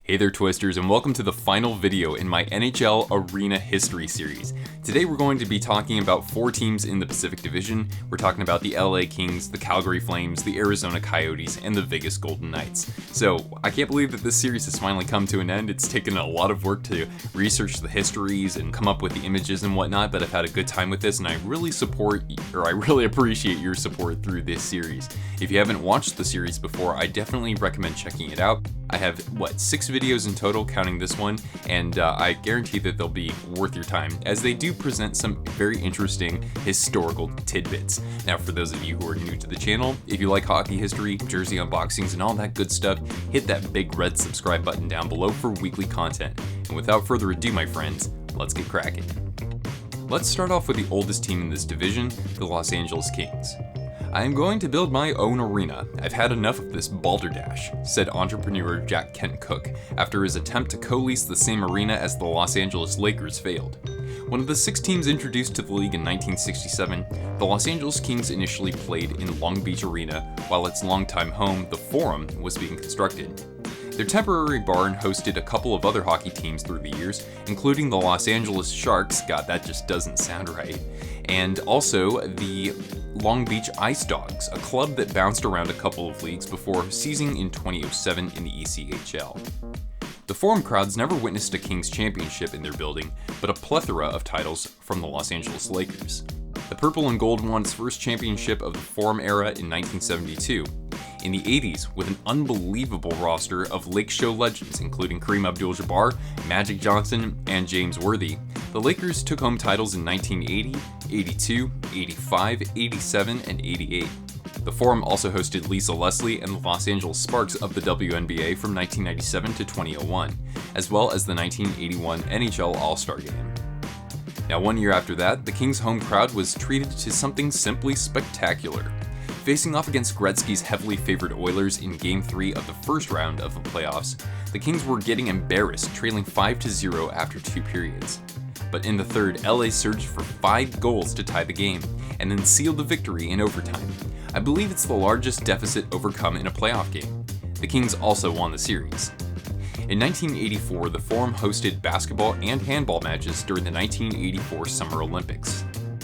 Hey there Twisters, and welcome to the final video in my NHL Arena History series. Today we're going to be talking about 4 teams in the Pacific Division. We're talking about the LA Kings, the Calgary Flames, the Arizona Coyotes, and the Vegas Golden Knights. So I can't believe that this series has finally come to an end. It's taken a lot of work to research the histories and come up with the images and whatnot, but I've had a good time with this, and I really appreciate your support through this series. If you haven't watched the series before, I definitely recommend checking it out. I have, 6 videos in total, counting this one, and I guarantee that they'll be worth your time, as they do present some very interesting historical tidbits. Now, for those of you who are new to the channel, if you like hockey history, jersey unboxings, and all that good stuff, hit that big red subscribe button down below for weekly content. And without further ado, my friends, let's get cracking. Let's start off with the oldest team in this division, the Los Angeles Kings. I am going to build my own arena. I've had enough of this balderdash, said entrepreneur Jack Kent Cooke after his attempt to co-lease the same arena as the Los Angeles Lakers failed. One of the 6 teams introduced to the league in 1967, the Los Angeles Kings initially played in Long Beach Arena while its longtime home, the Forum, was being constructed. Their temporary barn hosted a couple of other hockey teams through the years, including the Los Angeles Sharks, God, that just doesn't sound right, and also the Long Beach Ice Dogs, a club that bounced around a couple of leagues before ceasing in 2007 in the ECHL. The Forum crowds never witnessed a Kings championship in their building, but a plethora of titles from the Los Angeles Lakers. The Purple and Gold won its first championship of the Forum era in 1972. In the 80s, with an unbelievable roster of Lake Show legends including Kareem Abdul-Jabbar, Magic Johnson, and James Worthy, the Lakers took home titles in 1980, 82, 85, 87, and 88. The Forum also hosted Lisa Leslie and the Los Angeles Sparks of the WNBA from 1997 to 2001, as well as the 1981 NHL All-Star Game. Now, 1 year after that, the Kings' home crowd was treated to something simply spectacular. Facing off against Gretzky's heavily favored Oilers in Game 3 of the first round of the playoffs, the Kings were getting embarrassed, trailing 5-0 after 2 periods. But in the third, LA surged for 5 goals to tie the game, and then sealed the victory in overtime. I believe it's the largest deficit overcome in a playoff game. The Kings also won the series. In 1984, the Forum hosted basketball and handball matches during the 1984 Summer Olympics.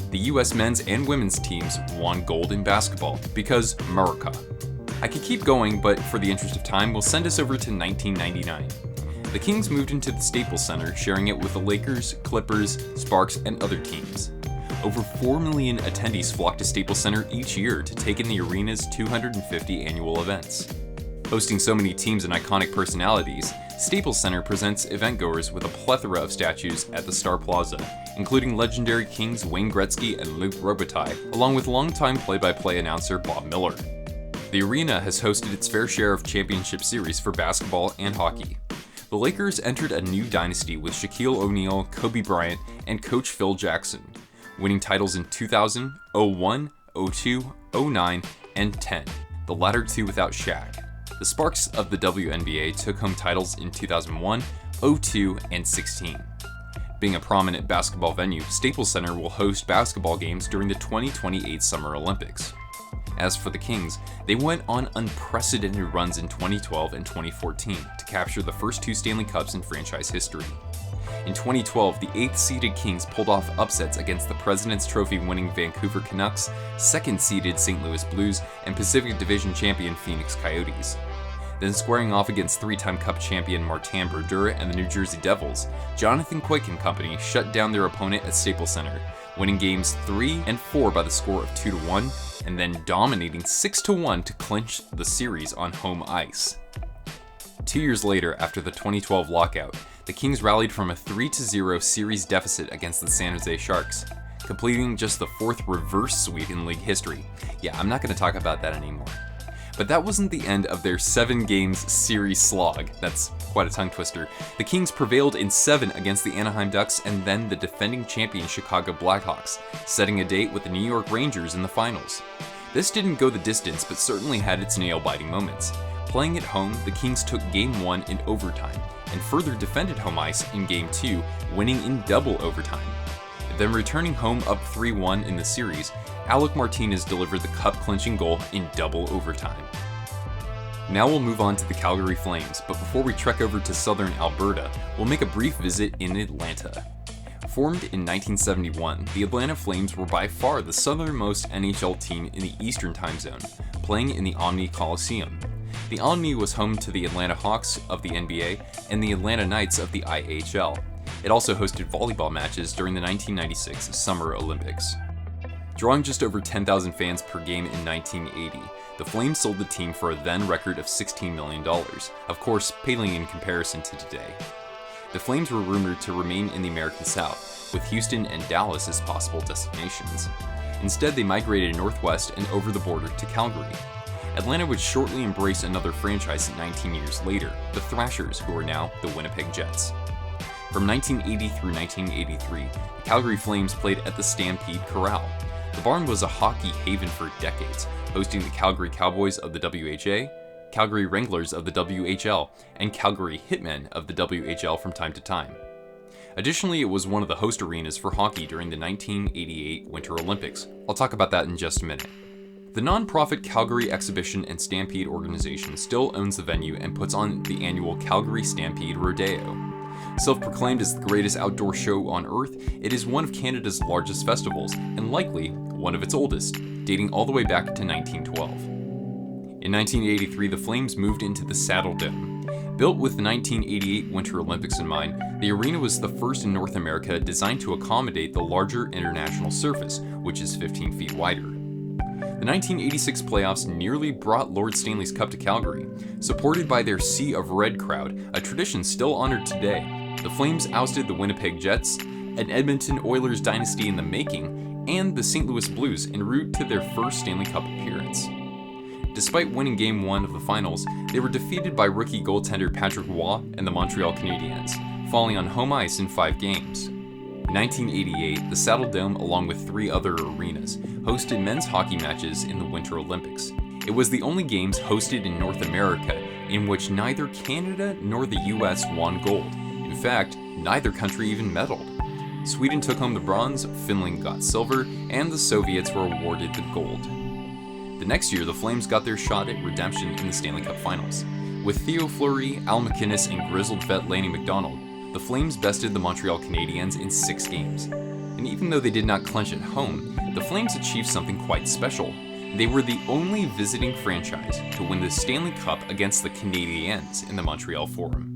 The US men's and women's teams won gold in basketball because America. I could keep going, but for the interest of time, we'll send us over to 1999. The Kings moved into the Staples Center, sharing it with the Lakers, Clippers, Sparks, and other teams. Over 4 million attendees flock to Staples Center each year to take in the arena's 250 annual events. Hosting so many teams and iconic personalities, Staples Center presents eventgoers with a plethora of statues at the Star Plaza, including legendary Kings Wayne Gretzky and Luc Robitaille, along with longtime play-by-play announcer Bob Miller. The arena has hosted its fair share of championship series for basketball and hockey. The Lakers entered a new dynasty with Shaquille O'Neal, Kobe Bryant, and coach Phil Jackson, winning titles in 2000, 01, 02, 09, and 10, the latter 2 without Shaq. The Sparks of the WNBA took home titles in 2001, 02, and 16. Being a prominent basketball venue, Staples Center will host basketball games during the 2028 Summer Olympics. As for the Kings, they went on unprecedented runs in 2012 and 2014 to capture the first 2 Stanley Cups in franchise history. In 2012, the 8th-seeded Kings pulled off upsets against the President's Trophy-winning Vancouver Canucks, 2nd-seeded St. Louis Blues, and Pacific Division champion Phoenix Coyotes. Then squaring off against 3-time Cup champion Martin Brodeur and the New Jersey Devils, Jonathan Quick and company shut down their opponent at Staples Center, winning games 3 and 4 by the score of 2-1, and then dominating 6-1 to clinch the series on home ice. 2 years later, after the 2012 lockout, the Kings rallied from a 3-0 series deficit against the San Jose Sharks, completing just the 4th reverse sweep in league history. Yeah, I'm not going to talk about that anymore. But that wasn't the end of their 7 games series slog. That's quite a tongue twister. The Kings prevailed in 7 against the Anaheim Ducks and then the defending champion Chicago Blackhawks, setting a date with the New York Rangers in the finals. This didn't go the distance, but certainly had its nail-biting moments. Playing at home, the Kings took Game 1 in overtime, and further defended home ice in Game 2, winning in double overtime. Then returning home up 3-1 in the series, Alec Martinez delivered the cup-clinching goal in double overtime. Now we'll move on to the Calgary Flames, but before we trek over to southern Alberta, we'll make a brief visit in Atlanta. Formed in 1971, the Atlanta Flames were by far the southernmost NHL team in the Eastern Time Zone, playing in the Omni Coliseum. The Omni was home to the Atlanta Hawks of the NBA and the Atlanta Knights of the IHL. It also hosted volleyball matches during the 1996 Summer Olympics. Drawing just over 10,000 fans per game in 1980, the Flames sold the team for a then record of $16 million, of course paling in comparison to today. The Flames were rumored to remain in the American South, with Houston and Dallas as possible destinations. Instead, they migrated northwest and over the border to Calgary. Atlanta would shortly embrace another franchise 19 years later, the Thrashers, who are now the Winnipeg Jets. From 1980 through 1983, the Calgary Flames played at the Stampede Corral. The barn was a hockey haven for decades, hosting the Calgary Cowboys of the WHA, Calgary Wranglers of the WHL, and Calgary Hitmen of the WHL from time to time. Additionally, it was one of the host arenas for hockey during the 1988 Winter Olympics. I'll talk about that in just a minute. The non-profit Calgary Exhibition and Stampede organization still owns the venue and puts on the annual Calgary Stampede Rodeo. Self-proclaimed as the greatest outdoor show on Earth, it is one of Canada's largest festivals, and likely one of its oldest, dating all the way back to 1912. In 1983, the Flames moved into the Saddle Dome. Built with the 1988 Winter Olympics in mind, the arena was the first in North America designed to accommodate the larger international surface, which is 15 feet wider. The 1986 playoffs nearly brought Lord Stanley's Cup to Calgary. Supported by their Sea of Red crowd, a tradition still honored today, the Flames ousted the Winnipeg Jets, an Edmonton Oilers dynasty in the making, and the St. Louis Blues en route to their first Stanley Cup appearance. Despite winning Game 1 of the finals, they were defeated by rookie goaltender Patrick Roy and the Montreal Canadiens, falling on home ice in 5 games. In 1988, the Saddle Dome, along with 3 other arenas, hosted men's hockey matches in the Winter Olympics. It was the only games hosted in North America in which neither Canada nor the US won gold. In fact, neither country even medaled. Sweden took home the bronze, Finland got silver, and the Soviets were awarded the gold. The next year, the Flames got their shot at redemption in the Stanley Cup Finals. With Theo Fleury, Al MacInnis, and grizzled vet Lanny McDonald, the Flames bested the Montreal Canadiens in 6 games. And even though they did not clinch at home, the Flames achieved something quite special. They were the only visiting franchise to win the Stanley Cup against the Canadiens in the Montreal Forum.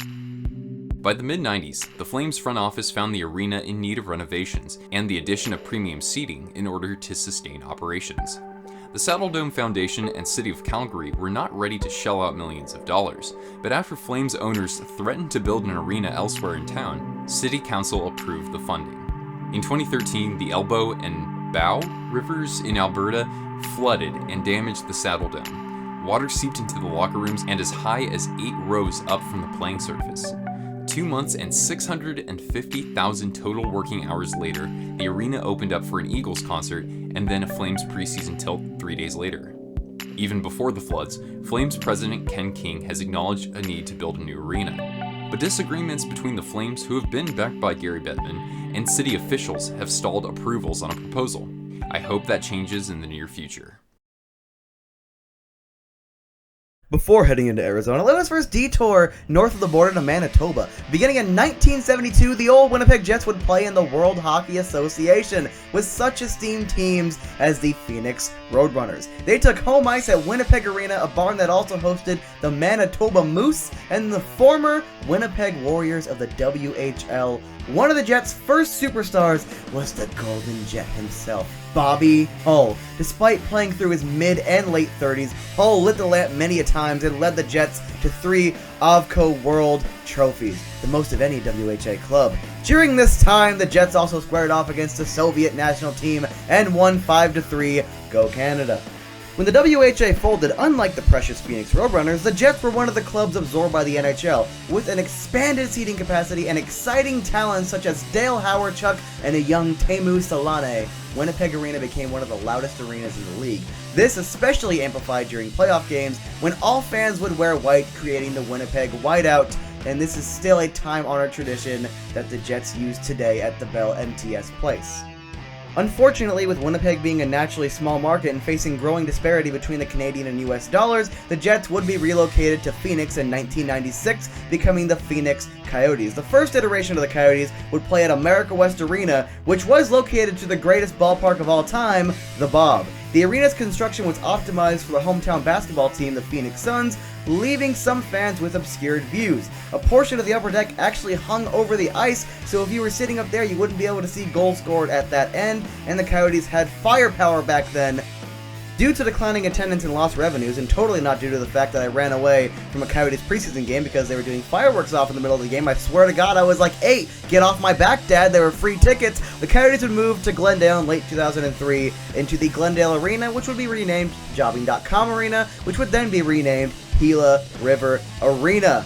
By the mid-90s, the Flames front office found the arena in need of renovations and the addition of premium seating in order to sustain operations. The Saddle Dome Foundation and City of Calgary were not ready to shell out millions of dollars, but after Flames owners threatened to build an arena elsewhere in town, City Council approved the funding. In 2013, the Elbow and Bow rivers in Alberta flooded and damaged the Saddle Dome. Water seeped into the locker rooms and as high as 8 rows up from the playing surface. 2 months and 650,000 total working hours later, the arena opened up for an Eagles concert and then a Flames preseason tilt 3 days later. Even before the floods, Flames president Ken King has acknowledged a need to build a new arena. But disagreements between the Flames, who have been backed by Gary Bettman, and city officials have stalled approvals on a proposal. I hope that changes in the near future. Before heading into Arizona, let us first detour north of the border to Manitoba. Beginning in 1972, the old Winnipeg Jets would play in the World Hockey Association with such esteemed teams as the Phoenix Roadrunners. They took home ice at Winnipeg Arena, a barn that also hosted the Manitoba Moose and the former Winnipeg Warriors of the WHL. One of the Jets' first superstars was the Golden Jet himself, Bobby Hull. Despite playing through his mid and late 30s, Hull lit the lamp many a times and led the Jets to 3 Avco World trophies, the most of any WHA club. During this time, the Jets also squared off against the Soviet national team and won 5-3. Go Canada! When the WHA folded, unlike the precious Phoenix Roadrunners, the Jets were one of the clubs absorbed by the NHL. With an expanded seating capacity and exciting talents such as Dale Hawerchuk and a young Teemu Salane, Winnipeg Arena became one of the loudest arenas in the league. This especially amplified during playoff games when all fans would wear white, creating the Winnipeg Whiteout, and this is still a time-honored tradition that the Jets use today at the Bell MTS Place. Unfortunately, with Winnipeg being a naturally small market and facing growing disparity between the Canadian and US dollars, the Jets would be relocated to Phoenix in 1996, becoming the Phoenix Coyotes. The first iteration of the Coyotes would play at America West Arena, which was located to the greatest ballpark of all time, the Bob. The arena's construction was optimized for the hometown basketball team, the Phoenix Suns, leaving some fans with obscured views. A portion of the upper deck actually hung over the ice, so if you were sitting up there, you wouldn't be able to see goals scored at that end, and the Coyotes had firepower back then. Due to declining attendance and lost revenues, and totally not due to the fact that I ran away from a Coyotes preseason game because they were doing fireworks off in the middle of the game, I swear to God, I was like, hey, get off my back, Dad, there were free tickets. The Coyotes would move to Glendale in late 2003 into the Glendale Arena, which would be renamed Jobbing.com Arena, which would then be renamed Gila River Arena.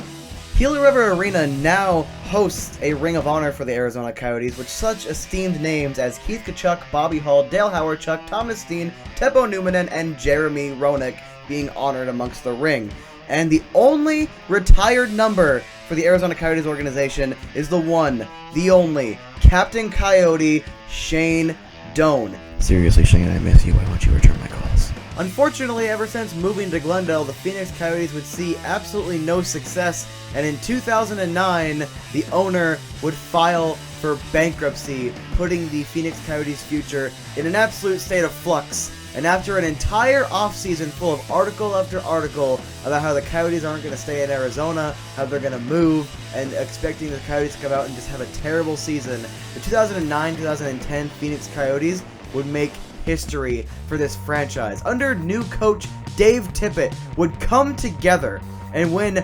Gila River Arena now hosts a Ring of Honor for the Arizona Coyotes, with such esteemed names as Keith Tkachuk, Bobby Hull, Dale Hawerchuk, Thomas Steen, Teppo Numminen, and Jeremy Roenick being honored amongst the ring. And the only retired number for the Arizona Coyotes organization is the one, the only, Captain Coyote, Shane Doan. Seriously, Shane, I miss you. Why won't you return my calls? Unfortunately, ever since moving to Glendale, the Phoenix Coyotes would see absolutely no success, and in 2009, the owner would file for bankruptcy, putting the Phoenix Coyotes' future in an absolute state of flux. And after an entire offseason full of article after article about how the Coyotes aren't going to stay in Arizona, how they're going to move, and expecting the Coyotes to come out and just have a terrible season, the 2009-2010 Phoenix Coyotes would make history for this franchise. Under new coach Dave Tippett would come together and win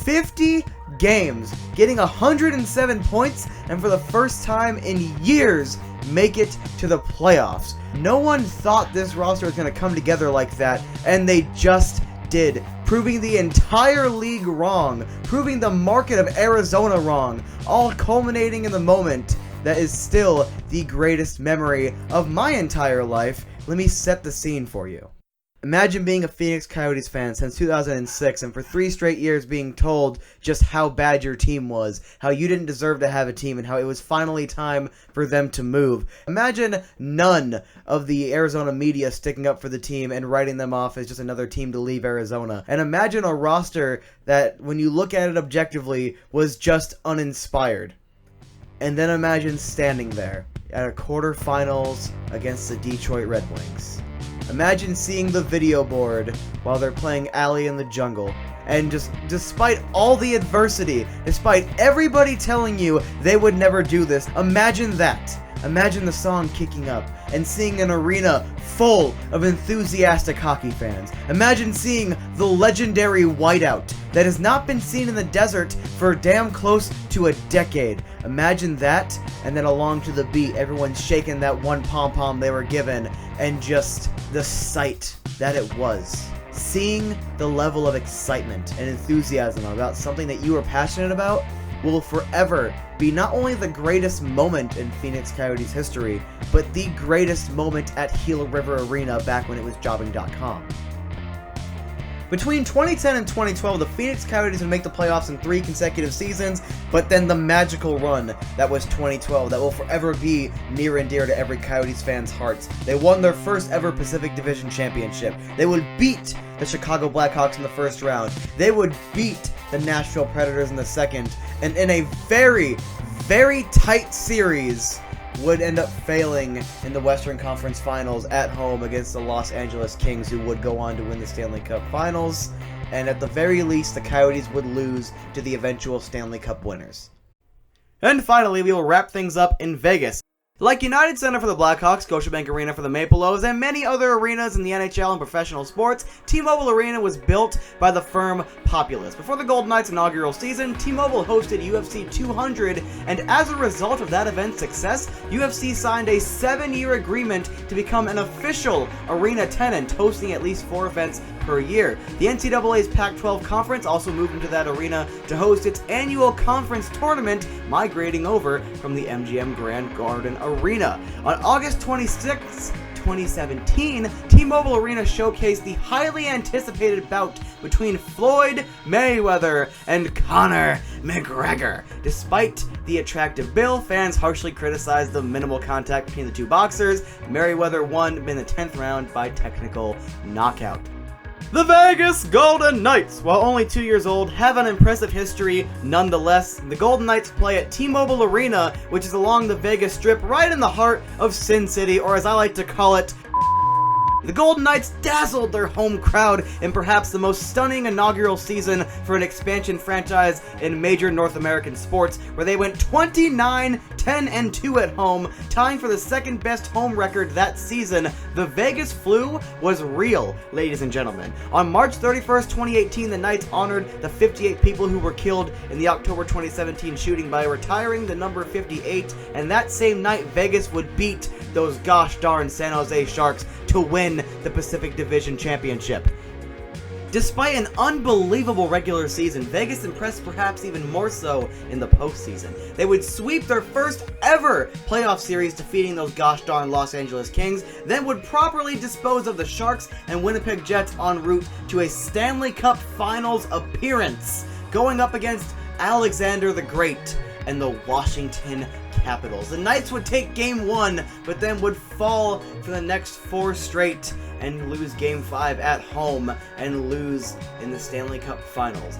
50 games, getting 107 points, and for the first time in years, make it to the playoffs. No one thought this roster was going to come together like that, and they just did, proving the entire league wrong, proving the market of Arizona wrong, all culminating in the moment that is still the greatest memory of my entire life. Let me set the scene for you. Imagine being a Phoenix Coyotes fan since 2006 and for 3 straight years being told just how bad your team was, how you didn't deserve to have a team, and how it was finally time for them to move. Imagine none of the Arizona media sticking up for the team and writing them off as just another team to leave Arizona. And imagine a roster that, when you look at it objectively, was just uninspired. And then imagine standing there at a quarterfinals against the Detroit Red Wings. Imagine seeing the video board while they're playing Alley in the Jungle. And just, despite all the adversity, despite everybody telling you they would never do this, imagine that. Imagine the song kicking up and seeing an arena full of enthusiastic hockey fans. Imagine seeing the legendary whiteout that has not been seen in the desert for damn close to a decade. Imagine that, and then along to the beat, everyone's shaking that one pom-pom they were given, and just the sight that it was. Seeing the level of excitement and enthusiasm about something that you are passionate about will forever be not only the greatest moment in Phoenix Coyotes history, but the greatest moment at Gila River Arena back when it was Jobbing.com. Between 2010 and 2012, the Phoenix Coyotes would make the playoffs in 3 consecutive seasons, but then the magical run that was 2012 that will forever be near and dear to every Coyotes fan's hearts. They won their first ever Pacific Division championship. They would beat the Chicago Blackhawks in the first round. They would beat the Nashville Predators in the second, and in a very, very tight series, would end up failing in the Western Conference Finals at home against the Los Angeles Kings, who would go on to win the Stanley Cup Finals, and at the very least, the Coyotes would lose to the eventual Stanley Cup winners. And finally, we will wrap things up in Vegas. Like United Center for the Blackhawks, Scotiabank Arena for the Maple Leafs, and many other arenas in the NHL and professional sports, T-Mobile Arena was built by the firm Populous. Before the Golden Knights' inaugural season, T-Mobile hosted UFC 200, and as a result of that event's success, UFC signed a 7-year agreement to become an official arena tenant, hosting at least 4 events per year. The NCAA's Pac-12 Conference also moved into that arena to host its annual conference tournament, migrating over from the MGM Grand Garden Arena. On August 26th, 2017, T-Mobile Arena showcased the highly anticipated bout between Floyd Mayweather and Conor McGregor. Despite the attractive bill, fans harshly criticized the minimal contact between the two boxers. Mayweather won in the 10th round by technical knockout. The Vegas Golden Knights, while only 2 years old, have an impressive history nonetheless. The Golden Knights play at T-Mobile Arena, which is along the Vegas Strip, right in the heart of Sin City, or as I like to call it, the Golden Knights dazzled their home crowd in perhaps the most stunning inaugural season for an expansion franchise in major North American sports, where they went 29-10-2 at home, tying for the second best home record that season. The Vegas flu was real, ladies and gentlemen. On March 31st, 2018, the Knights honored the 58 people who were killed in the October 2017 shooting by retiring the number 58, and that same night, Vegas would beat those gosh darn San Jose Sharks to win the Pacific Division Championship. Despite an unbelievable regular season, Vegas impressed perhaps even more so in the postseason. They would sweep their first ever playoff series, defeating those gosh darn Los Angeles Kings, then would properly dispose of the Sharks and Winnipeg Jets en route to a Stanley Cup Finals appearance, going up against Alexander the Great and the Washington Capitals. The Knights would take Game 1, but then would fall for the next 4 straight and lose Game 5 at home and lose in the Stanley Cup Finals.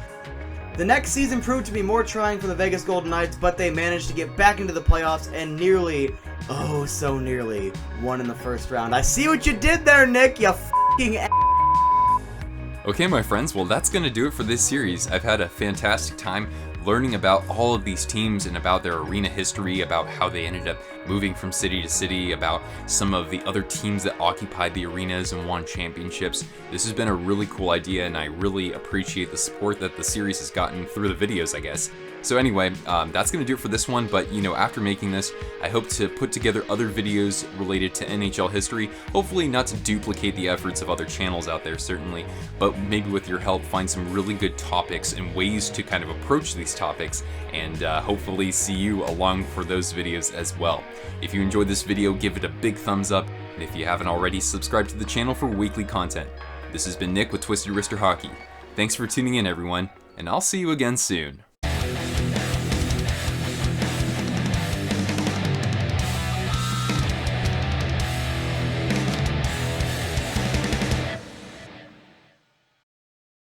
The next season proved to be more trying for the Vegas Golden Knights, but they managed to get back into the playoffs and nearly, oh so nearly, won in the first round. I see what you did there, Nick, you f***ing ass. Okay, my friends, well, that's going to do it for this series. I've had a fantastic time learning about all of these teams and about their arena history, about how they ended up moving from city to city, about some of the other teams that occupied the arenas and won championships. This has been a really cool idea, and I really appreciate the support that the series has gotten through the videos, I guess. So anyway, that's going to do it for this one, but after making this, I hope to put together other videos related to NHL history, hopefully not to duplicate the efforts of other channels out there, certainly, but maybe with your help find some really good topics and ways to kind of approach these topics, and hopefully see you along for those videos as well. If you enjoyed this video, give it a big thumbs up, and if you haven't already, subscribe to the channel for weekly content. This has been Nick with Twisted Wrister Hockey. Thanks for tuning in, everyone, and I'll see you again soon.